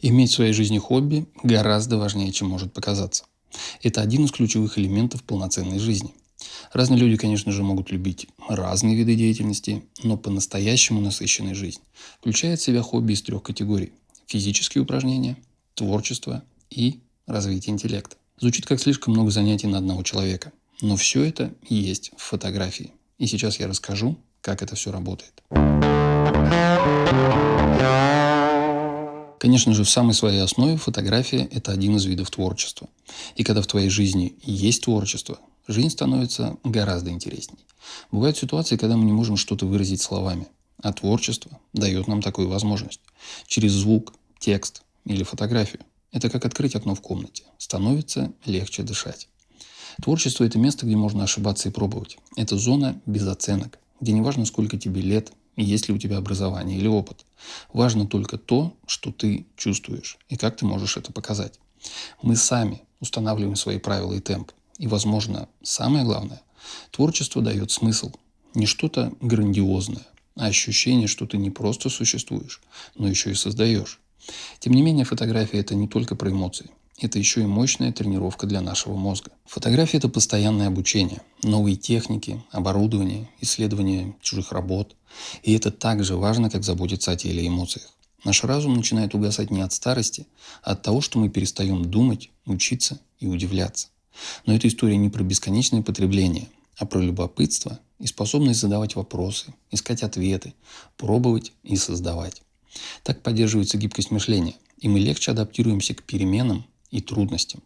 Иметь в своей жизни хобби гораздо важнее, чем может показаться. Это один из ключевых элементов полноценной жизни. Разные люди, конечно же, могут любить разные виды деятельности, но по-настоящему насыщенная жизнь включает в себя хобби из трех категорий: физические упражнения, творчество и развитие интеллекта. Звучит как слишком много занятий на одного человека, но все это и есть в фотографии. И сейчас я расскажу, как это все работает. Конечно же, в самой своей основе фотография – это один из видов творчества. И когда в твоей жизни есть творчество, жизнь становится гораздо интересней. Бывают ситуации, когда мы не можем что-то выразить словами, а творчество дает нам такую возможность. Через звук, текст или фотографию. Это как открыть окно в комнате. Становится легче дышать. Творчество – это место, где можно ошибаться и пробовать. Это зона без оценок, где не важно, сколько тебе лет, и есть ли у тебя образование или опыт. Важно только то, что ты чувствуешь, и как ты можешь это показать. Мы сами устанавливаем свои правила и темп. И, возможно, самое главное, творчество дает смысл. Не что-то грандиозное, а ощущение, что ты не просто существуешь, но еще и создаешь. Тем не менее, фотография – это не только про эмоции. Это еще и мощная тренировка для нашего мозга. Фотография – это постоянное обучение, новые техники, оборудование, исследование чужих работ. И это так же важно, как заботиться о теле и эмоциях. Наш разум начинает угасать не от старости, а от того, что мы перестаем думать, учиться и удивляться. Но эта история не про бесконечное потребление, а про любопытство и способность задавать вопросы, искать ответы, пробовать и создавать. Так поддерживается гибкость мышления, и мы легче адаптируемся к переменам и трудностям.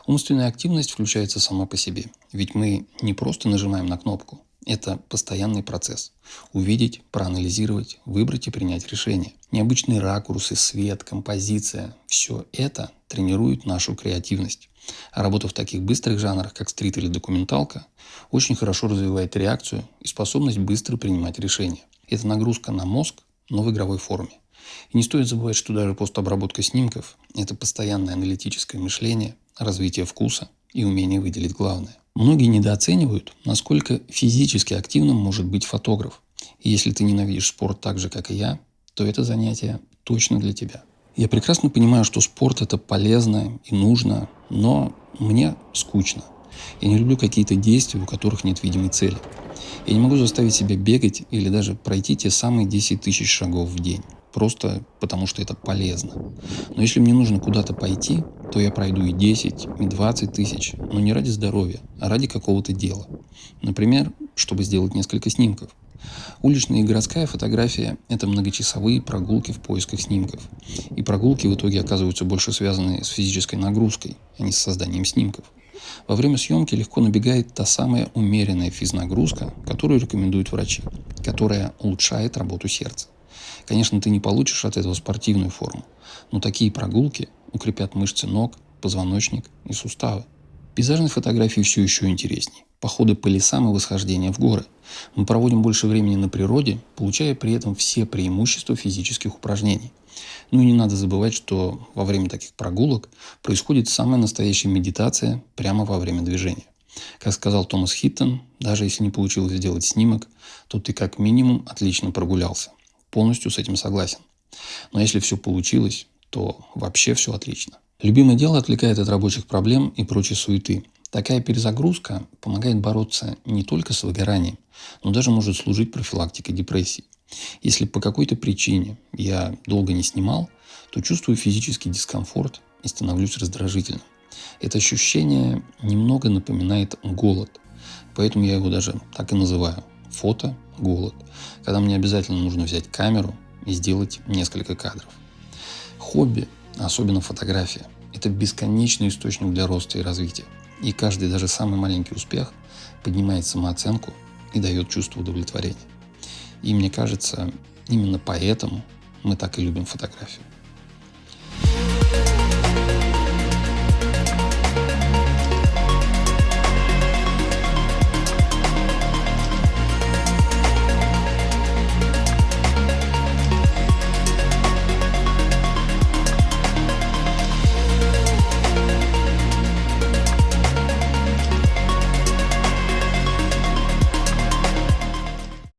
Умственная активность включается сама по себе, ведь мы не просто нажимаем на кнопку. Это постоянный процесс. Увидеть, проанализировать, выбрать и принять решение. Необычные ракурсы, свет, композиция – все это тренирует нашу креативность. А работа в таких быстрых жанрах, как стрит или документалка, очень хорошо развивает реакцию и способность быстро принимать решения. Это нагрузка на мозг, но в игровой форме. И не стоит забывать, что даже постобработка снимков – это постоянное аналитическое мышление, развитие вкуса и умение выделить главное. Многие недооценивают, насколько физически активным может быть фотограф. И если ты ненавидишь спорт так же, как и я, то это занятие точно для тебя. Я прекрасно понимаю, что спорт – это полезно и нужно, но мне скучно. Я не люблю какие-то действия, у которых нет видимой цели. Я не могу заставить себя бегать или даже пройти те самые 10 тысяч шагов в день. Просто потому, что это полезно. Но если мне нужно куда-то пойти, то я пройду и 10, и 20 тысяч, но не ради здоровья, а ради какого-то дела. Например, чтобы сделать несколько снимков. Уличная и городская фотография – это многочасовые прогулки в поисках снимков. И прогулки в итоге оказываются больше связаны с физической нагрузкой, а не с созданием снимков. Во время съемки легко набегает та самая умеренная физнагрузка, которую рекомендуют врачи, которая улучшает работу сердца. Конечно, ты не получишь от этого спортивную форму, но такие прогулки укрепят мышцы ног, позвоночник и суставы. Пейзажные фотографии все еще интереснее. Походы по лесам и восхождения в горы. Мы проводим больше времени на природе, получая при этом все преимущества физических упражнений. Ну и не надо забывать, что во время таких прогулок происходит самая настоящая медитация прямо во время движения. Как сказал Томас Хиттон, даже если не получилось сделать снимок, то ты как минимум отлично прогулялся. Полностью с этим согласен. Но если все получилось, то вообще все отлично. Любимое дело отвлекает от рабочих проблем и прочей суеты. Такая перезагрузка помогает бороться не только с выгоранием, но даже может служить профилактикой депрессии. Если по какой-то причине я долго не снимал, то чувствую физический дискомфорт и становлюсь раздражительным. Это ощущение немного напоминает голод, поэтому я его даже так и называю – фото-голод, когда мне обязательно нужно взять камеру и сделать несколько кадров. Хобби, особенно фотография, это бесконечный источник для роста и развития. И каждый, даже самый маленький успех поднимает самооценку и дает чувство удовлетворения. И мне кажется, именно поэтому мы так и любим фотографию.